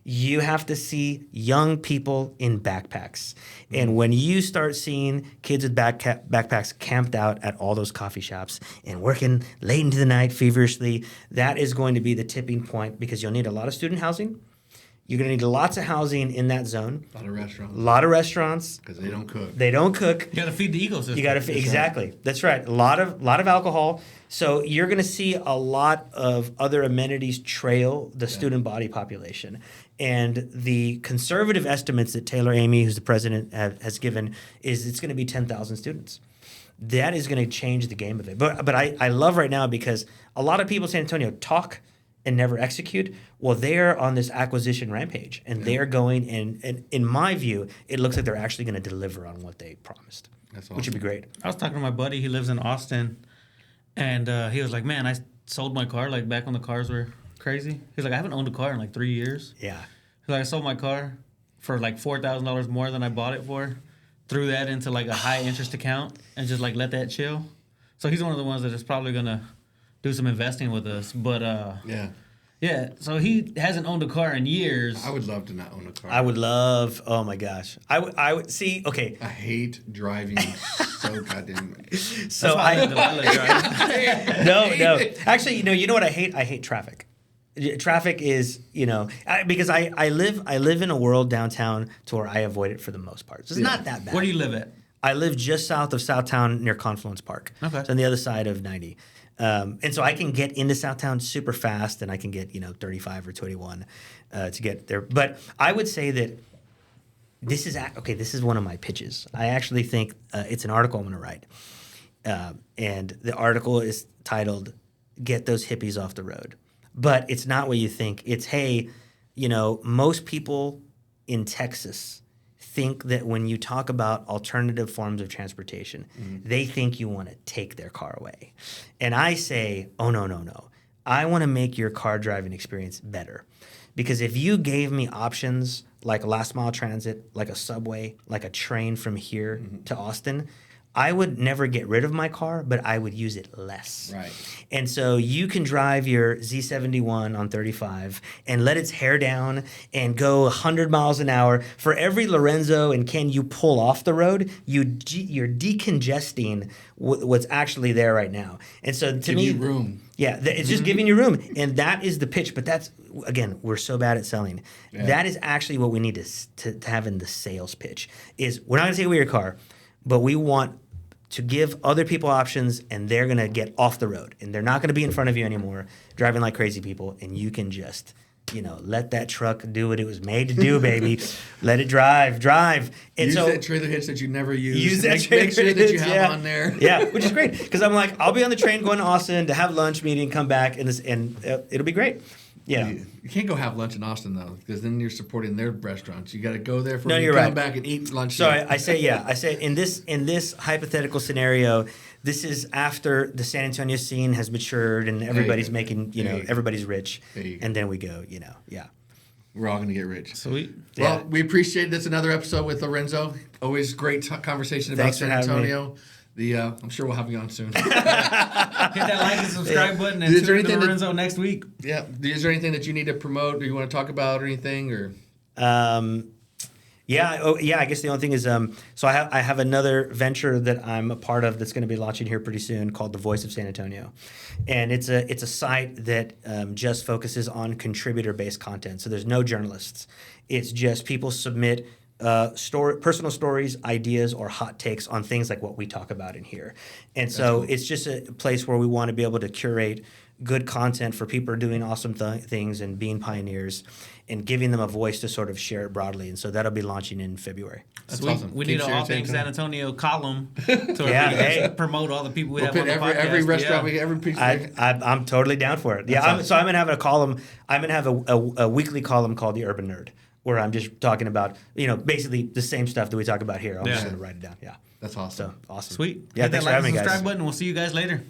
you have to see young people in backpacks. And when you start seeing kids with backpacks camped out at all those coffee shops and working late into the night feverishly, that is going to be the tipping point, because you'll need a lot of student housing. You're going to need lots of housing in that zone. A lot of restaurants. A lot of restaurants. Because they don't cook. They don't cook. You got to feed the ecosystem. You got to exactly. That's right. A lot of alcohol. So you're going to see a lot of other amenities trail the student body population. And the conservative estimates that Taylor Amy, who's the president, has given is it's going to be 10,000 students. That is going to change the game of it. But I love right now, because a lot of people in San Antonio talk and never execute. Well, they're on this acquisition rampage, and they're going, and in my view, it looks like they're actually going to deliver on what they promised. That's awesome. Which would be great. I was talking to my buddy. He lives in Austin, and he was like, "Man, I sold my car like back when the cars were crazy." He's like, "I haven't owned a car in like 3 years." Yeah. He's like, "I sold my car for like $4,000 more than I bought it for. Threw that into like a high interest account and just like let that chill." So he's one of the ones that is probably gonna do some investing with us. But yeah. So he hasn't owned a car in years. I would love to not own a car. I would love. Oh my gosh. I would see. Okay. I hate driving so goddamn much. So no. Actually, you know what I hate? I hate traffic. Traffic is, because I live in a world downtown to where I avoid it for the most part. So it's not that bad. Where do you live at? I live just south of Southtown near Confluence Park. Okay. So on the other side of 90. And so I can get into Southtown super fast, and I can get 35 or 21 to get there. But I would say that this is one of my pitches. I actually think it's an article I'm going to write. And the article is titled, "Get Those Hippies Off the Road." But it's not what you think. It's, hey, most people in Texas think that when you talk about alternative forms of transportation, they think you want to take their car away. And I say, oh, no. I want to make your car driving experience better. Because if you gave me options like last mile transit, like a subway, like a train from here to Austin, I would never get rid of my car, but I would use it less. Right. And so you can drive your Z71 on 35 and let its hair down and go 100 miles an hour. For every Lorenzo and Ken you pull off the road, you're decongesting what's actually there right now. And so to me, room. Yeah, it's just giving you room. And that is the pitch. But that's, again, we're so bad at selling. Yeah. That is actually what we need to have in the sales pitch is we're not going to take away your car, but we want to give other people options, and they're going to get off the road. And they're not going to be in front of you anymore, driving like crazy people, and you can just, let that truck do what it was made to do, baby. Let it drive. And use that trailer hitch that you never use. Use that make sure that you have on there. Yeah, which is great. Because I'm like, I'll be on the train going to Austin to have lunch, meeting, come back, and it'll be great. Yeah. You can't go have lunch in Austin, though, because then you're supporting their restaurants. You got to go there you're come right. back and eat lunch. So I say in this hypothetical scenario, this is after the San Antonio scene has matured and everybody's making, everybody's rich. And then we go, yeah. We're all going to get rich. Sweet. Well, we appreciate this. Another episode with Lorenzo. Always great conversation about Thanks for San having Antonio. I'm sure we'll have you on soon. Hit that like and subscribe button and tune in to Lorenzo next week. Yeah. Is there anything that you need to promote or you want to talk about or anything? Or I guess the only thing is so I have another venture that I'm a part of that's going to be launching here pretty soon called The Voice of San Antonio. And it's a site that just focuses on contributor-based content. So there's no journalists. It's just people submit personal stories, ideas, or hot takes on things like what we talk about in here. And so it's just a place where we want to be able to curate good content for people who are doing awesome things and being pioneers and giving them a voice to sort of share it broadly. And so that'll be launching in February. That's awesome. We need an All Things San Antonio column to promote all the people we have on the podcast. Every restaurant, every piece. I'm totally down for it. Yeah, awesome. So I'm going to have a column. I'm going to have a weekly column called The Urban Nerd, where I'm just talking about, basically the same stuff that we talk about here. I'm just going to write it down. Yeah. That's awesome. So awesome. Sweet. Yeah, hit thanks that for having me, guys. subscribe button. We'll see you guys later.